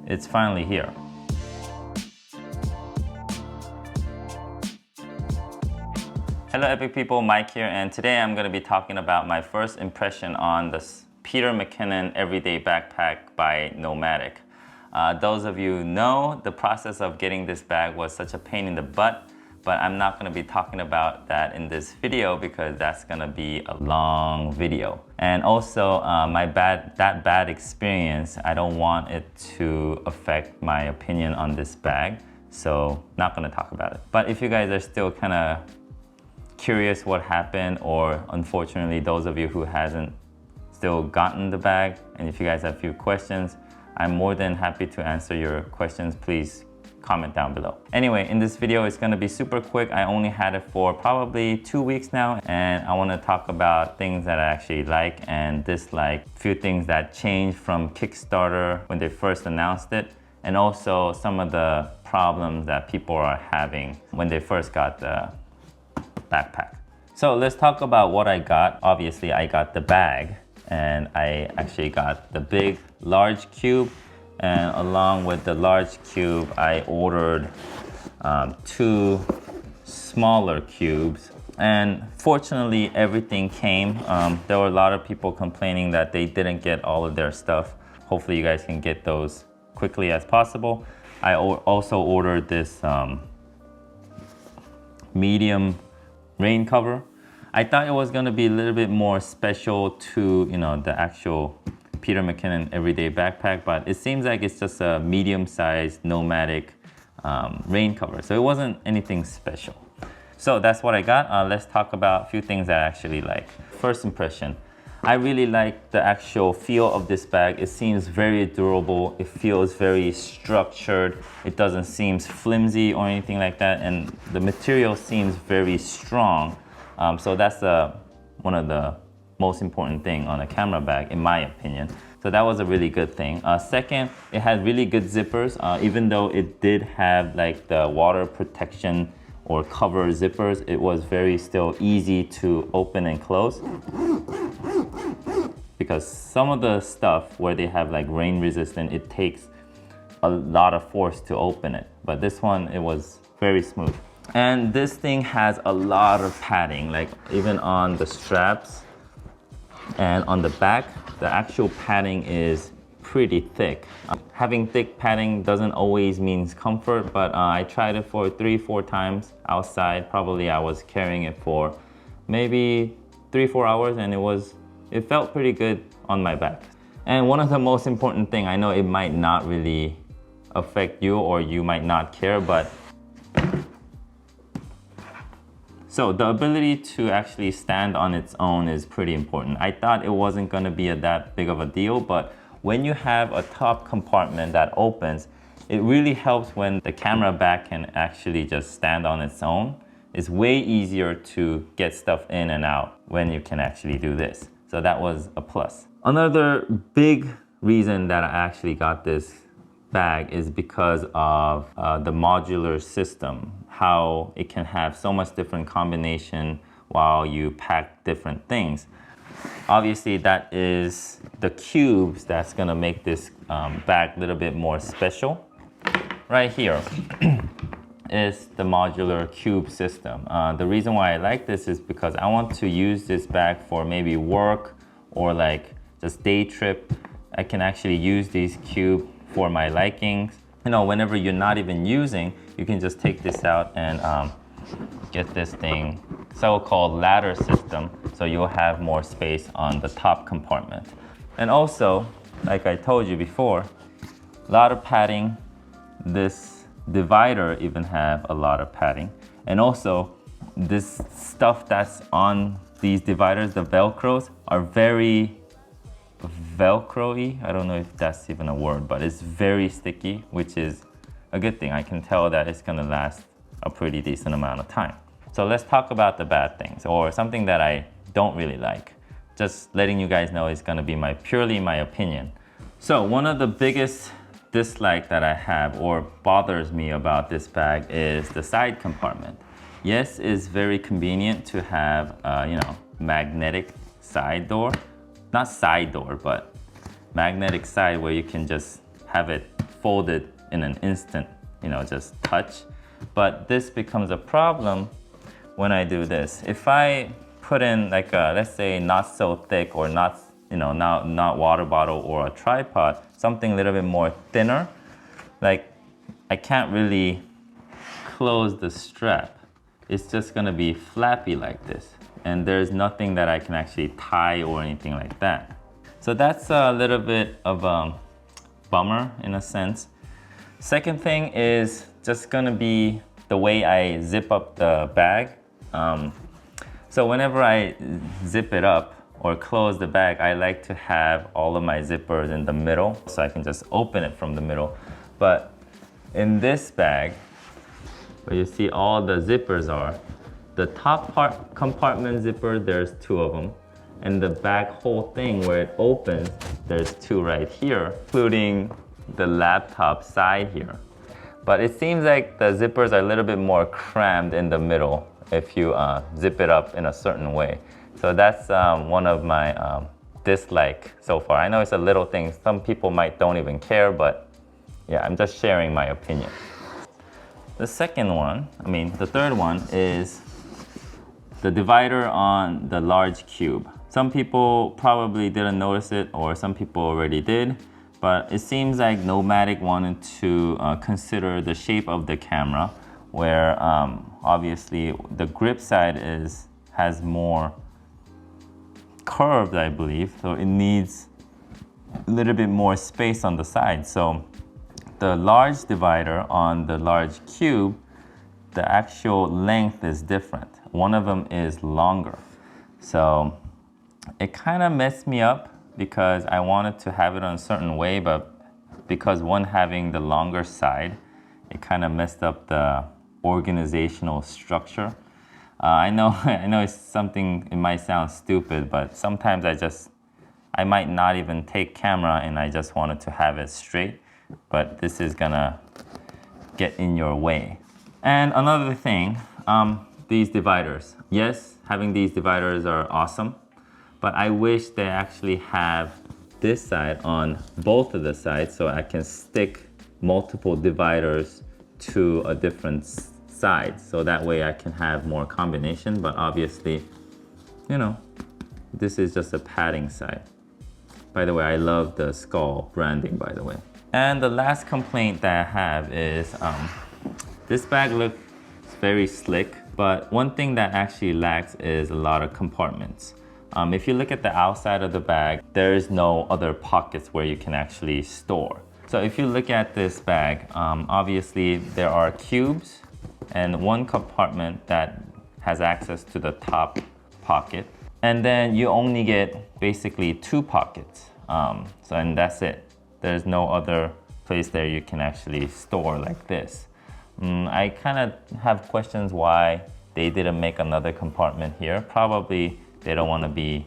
it's finally here. Hello Epic people, Mike here, and today I'm going to be talking about my first impression on this Peter McKinnon Everyday Backpack by NOMATIC. Those of you know the process of getting this bag was such a pain in the butt, but I'm not going to be talking about that in this video because that's going to be a long video. And also that bad experience, I don't want it to affect my opinion on this bag, so not going to talk about it. But if you guys are still kind of curious what happened, or unfortunately those of you who hasn't still gotten the bag, and if you guys have a few questions, I'm more than happy to answer your questions. Please comment down below. Anyway, in this video it's going to be super quick. I only had it for probably 2 weeks now, and I want to talk about things that I actually like and dislike, a few things that changed from Kickstarter when they first announced it, and also some of the problems that people are having when they first got the backpack. So let's talk about what I got. Obviously I got the bag, and I actually got the big large cube, and along with the large cube I ordered 2 smaller cubes, and fortunately everything came. There were a lot of people complaining that they didn't get all of their stuff. Hopefully you guys can get those quickly as possible. I also ordered this medium rain cover. I thought it was going to be a little bit more special to, you know, the actual Peter McKinnon Everyday Backpack, but it seems like it's just a medium-sized NOMATIC rain cover, so it wasn't anything special. So that's what I got. Let's talk about a few things that I actually like. First impression, I really like the actual feel of this bag. It seems very durable. It feels very structured. It doesn't seem flimsy or anything like that, and the material seems very strong. So that's one of the most important thing on a camera bag, in my opinion. So that was a really good thing. Second, it had really good zippers. Even though it did have like the water protection or cover zippers, it was very still easy to open and close. Because some of the stuff where they have like rain resistant, it takes a lot of force to open it. But this one, it was very smooth. And this thing has a lot of padding, like even on the straps and on the back, the actual padding is pretty thick. Having thick padding doesn't always mean comfort, but I tried it for 3-4 times outside. Probably I was carrying it for maybe 3-4 hours, and it felt pretty good on my back. And one of the most important thing, I know it might not really affect you or you might not care, but so the ability to actually stand on its own is pretty important. I thought it wasn't going to be that big of a deal, but when you have a top compartment that opens, it really helps when the camera bag can actually just stand on its own. It's way easier to get stuff in and out when you can actually do this. So that was a plus. Another big reason that I actually got this bag is because of the modular system, how it can have so much different combination while you pack different things. Obviously that is the cubes that's gonna make this bag a little bit more special. Right here is the modular cube system. The reason why I like this is because I want to use this bag for maybe work or like just day trip. I can actually use these cubes for my likings. You know, whenever you're not even using, you can just take this out and get this thing, so-called ladder system, so you'll have more space on the top compartment. And also, like I told you before, a lot of padding. This divider even have a lot of padding. And also, this stuff that's on these dividers, the Velcros, are very Velcro-y. I don't know if that's even a word, but it's very sticky, which is a good thing. I can tell that it's gonna last a pretty decent amount of time. So let's talk about the bad things, or something that I don't really like. Just letting you guys know it's gonna be purely my opinion. So one of the biggest dislike that I have or bothers me about this bag is the side compartment. Yes, it's very convenient to have, magnetic side door. Not side door, but magnetic side where you can just have it folded in an instant, you know, just touch. But this becomes a problem when I do this. If I put in like a, let's say not so thick or not, you know, not water bottle or a tripod, something a little bit more thinner, like I can't really close the strap. It's just gonna be flappy like this. And there's nothing that I can actually tie or anything like that. So that's a little bit of a bummer in a sense. Second thing is just gonna be the way I zip up the bag. So whenever I zip it up or close the bag, I like to have all of my zippers in the middle so I can just open it from the middle. But in this bag, where you see all the zippers are, the top part compartment zipper, there's 2 of them. And the back whole thing where it opens, there's 2 right here, including the laptop side here. But it seems like the zippers are a little bit more crammed in the middle if you zip it up in a certain way. So that's one of my dislike so far. I know it's a little thing. Some people don't even care, but yeah, I'm just sharing my opinion. The third one is the divider on the large cube. Some people probably didn't notice it, or some people already did, but it seems like NOMATIC wanted to consider the shape of the camera, where obviously the grip side has more curved, I believe, so it needs a little bit more space on the side. So the large divider on the large cube, the actual length is different. One of them is longer. So it kind of messed me up because I wanted to have it on a certain way, but because one having the longer side, it kind of messed up the organizational structure. I know it's something, it might sound stupid, but sometimes I might not even take camera and I just wanted to have it straight, but this is gonna get in your way. And another thing, these dividers. Yes, having these dividers are awesome, but I wish they actually have this side on both of the sides so I can stick multiple dividers to a different side. So that way I can have more combination, but obviously, you know, this is just a padding side. By the way, I love the skull branding, by the way. And the last complaint that I have is this bag looks very slick, but one thing that actually lacks is a lot of compartments. If you look at the outside of the bag, there is no other pockets where you can actually store. So if you look at this bag, obviously there are cubes and one compartment that has access to the top pocket. And then you only get basically 2 pockets. And that's it. There's no other place there you can actually store like this. I kind of have questions why they didn't make another compartment here. Probably they don't want to be,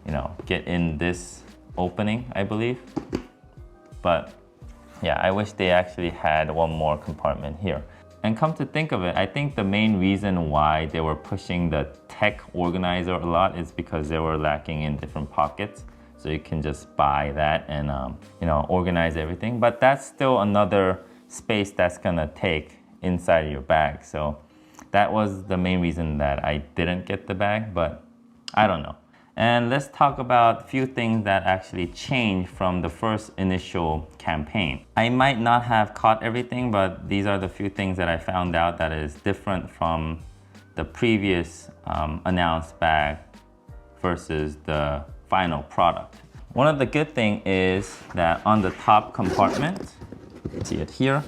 you know, get in this opening, I believe. But yeah, I wish they actually had one more compartment here. And come to think of it, I think the main reason why they were pushing the tech organizer a lot is because they were lacking in different pockets. So you can just buy that and you know, organize everything. But that's still another space that's gonna take inside your bag. So that was the main reason that I didn't get the bag, but I don't know. And let's talk about a few things that actually changed from the first initial campaign. I might not have caught everything, but these are the few things that I found out that is different from the previous announced bag versus the final product. One of the good things is that on the top compartment, you can see it here.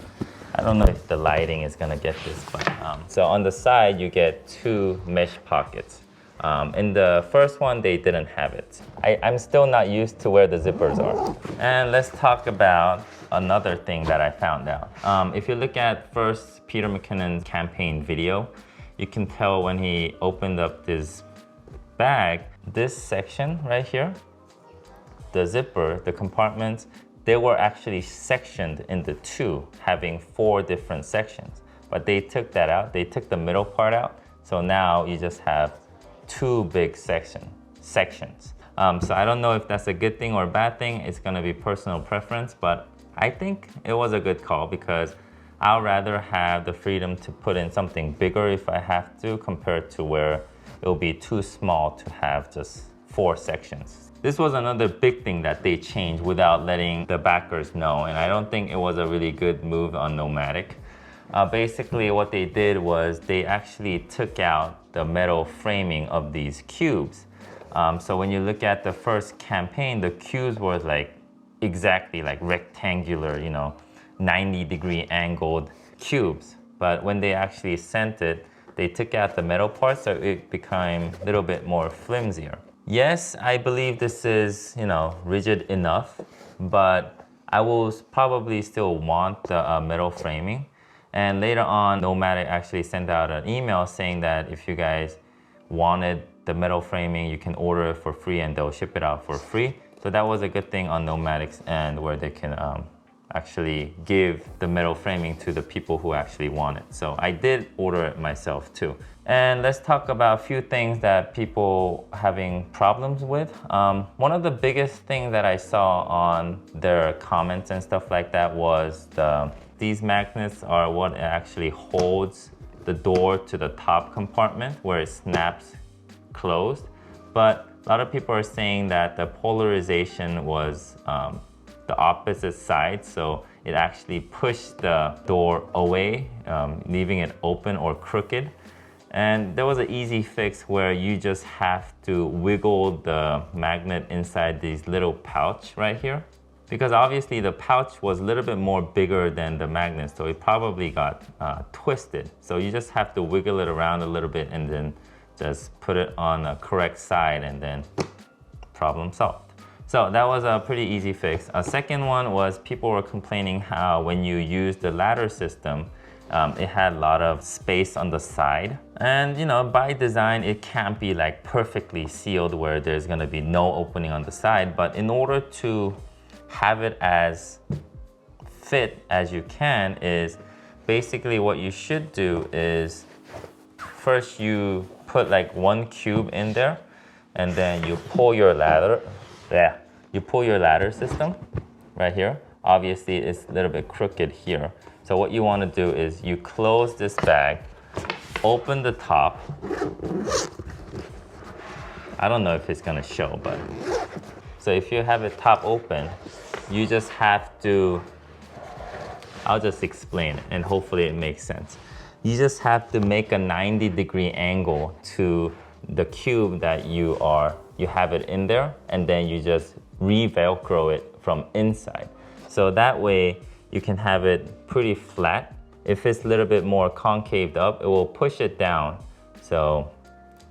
I don't know if the lighting is gonna get this, but so on the side you get 2 mesh pockets. In the first one, they didn't have it. I'm still not used to where the zippers are. And let's talk about another thing that I found out. If you look at first Peter McKinnon's campaign video, you can tell when he opened up this bag, this section right here, the zipper, the compartments, they were actually sectioned into 2, having 4 different sections. But they took that out, they took the middle part out, so now you just have 2 big sections. So I don't know if that's a good thing or a bad thing. It's gonna be personal preference, but I think it was a good call because I'd rather have the freedom to put in something bigger if I have to, compared to where it'll be too small to have just 4 sections. This was another big thing that they changed without letting the backers know, and I don't think it was a really good move on NOMATIC. Basically what they did was they actually took out the metal framing of these cubes. So when you look at the first campaign, the cubes were like exactly like rectangular, 90-degree angled cubes. But when they actually sent it, they took out the metal part, so it became a little bit more flimsier. Yes, I believe this is, rigid enough, but I will probably still want the metal framing. And later on, NOMATIC actually sent out an email saying that if you guys wanted the metal framing, you can order it for free and they'll ship it out for free. So that was a good thing on NOMATIC's end, where they can actually give the metal framing to the people who actually want it. So I did order it myself too. And let's talk about a few things that people having problems with. One of the biggest things that I saw on their comments and stuff like that was these magnets are what actually holds the door to the top compartment where it snaps closed. But a lot of people are saying that the polarization was the opposite side, so it actually pushed the door away, leaving it open or crooked. And there was an easy fix where you just have to wiggle the magnet inside this little pouch right here. Because obviously the pouch was a little bit more bigger than the magnet, so it probably got twisted. So you just have to wiggle it around a little bit and then just put it on the correct side, and then problem solved. So that was a pretty easy fix. A second one was people were complaining how when you use the ladder system, it had a lot of space on the side. And by design, it can't be like perfectly sealed where there's gonna be no opening on the side. But in order to have it as fit as you can, is basically what you should do is first you put like 1 cube in there, and then you pull your ladder. Yeah, you pull your ladder system right here. Obviously it's a little bit crooked here. So what you want to do is you close this bag, open the top. I don't know if it's gonna show, but so if you have it top open, you just have to, I'll just explain it and hopefully it makes sense. You just have to make a 90-degree angle to the cube that you have it in there, and then you just re-velcro it from inside. So that way you can have it pretty flat. If it's a little bit more concaved up, it will push it down. So,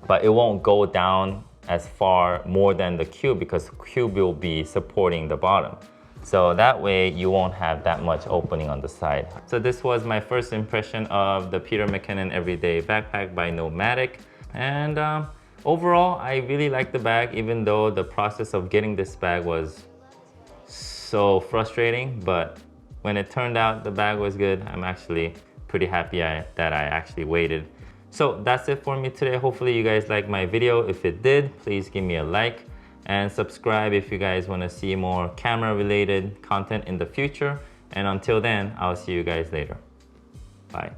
but it won't go down as far more than the cube, because cube will be supporting the bottom. So that way you won't have that much opening on the side. So this was my first impression of the Peter McKinnon Everyday Backpack by NOMATIC. And overall, I really like the bag, even though the process of getting this bag was so frustrating. But when it turned out the bag was good, I'm actually pretty happy that I actually waited. So that's it for me today. Hopefully you guys liked my video. If it did, please give me a like and subscribe if you guys want to see more camera related content in the future. And until then, I'll see you guys later. Bye.